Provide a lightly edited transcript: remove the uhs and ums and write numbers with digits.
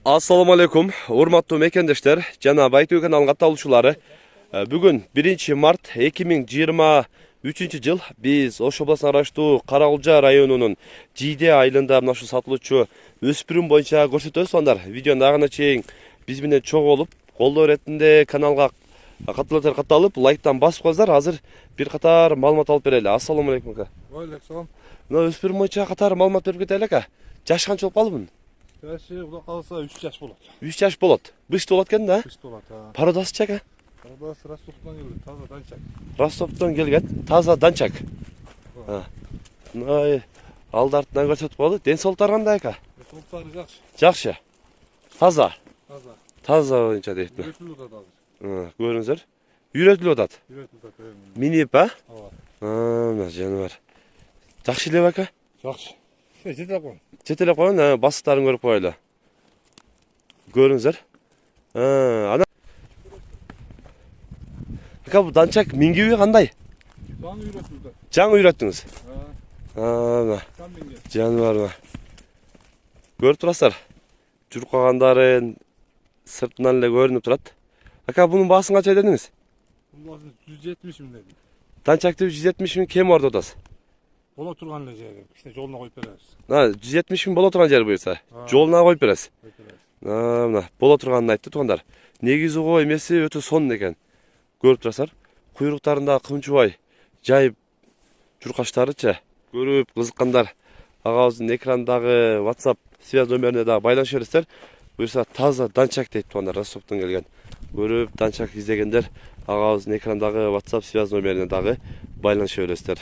Assalamu alaikum, урматтуу мекендештер жана Байтөй каналынын катталуучулары. Бүгүн 1 март 2023 жыл биз Ош областынын Арачтуу Каракулжа районунун Жийде айылында мына ушул сатылуучу өспүрүм боюнча көрсөтөбүз. Сондар видеонун агына чейин биз менен чогуу болуп, колдоо иретинде каналга катталып, лайктан басып коюңуздар. Азыр бир катар маалымат алып берели. Ассаламу алейкум ака. Алейкум. Мына өспүрүм боюнча катар маалымат берип кетели ака. Жашы канча болуп калды? Yaşı bu da kalsa 3 yaş bulat. 3 yaş болот. Бышты болот экен да? Bışt bulat ha. Пародасы ака? Parada Rostof'tan geldi. Taza dançak. Ростовдон келген таза данчак. Мына алды артынан көрсөтүп коелу. Ден соолуктары кандай ака? Soğukları yakşı. Жакшы. Таза. Taza. Таза боюнча дейт. Üretili da hazır. Көрүңүздөр. Үйрөтүлүп атат. Üretili da koyayım. Минип, а? Hava. Мына жаныбар. Жакшы эле ака? Yakşı. Ciddi koy. Жетелеп коюн, басыктарын көрүп коелу. Көрүңүздөр. Ана Ака бул данчак мингиби кандай? Şu an üretili da. Жаңы үйрөттүңүз. Ha. Мына Tam binge. жаныбар мына. Көрүп турасыздар. Журкагандарын сыртынан эле көрүнүп турат. Ака бунун баасын канча дедиңиз? Bunun 170 bin dedim. Данчакты 170 миң кем орду атасыз? Ola turgan ne şey. İşte yoluna koyup veririz. 170 миң боло турган жер буюрса, жолуна коюп бересиз. Мына боло турганын айтты туугандар. Негизи го эмеси өтө сонун экен. Көрүп турасыздар. Куйруктарында кымчубай жайып журкаштарычы. Көрүп кызыккандар агабыздын экрандагы WhatsApp связь номерине дагы байланыша бересиздер. Буюрса таза данчак дейт туугандар, Ростовдон келген. Көрүп данчак издегендер агабыздын экрандагы WhatsApp связь номерине дагы байланыша бересиздер.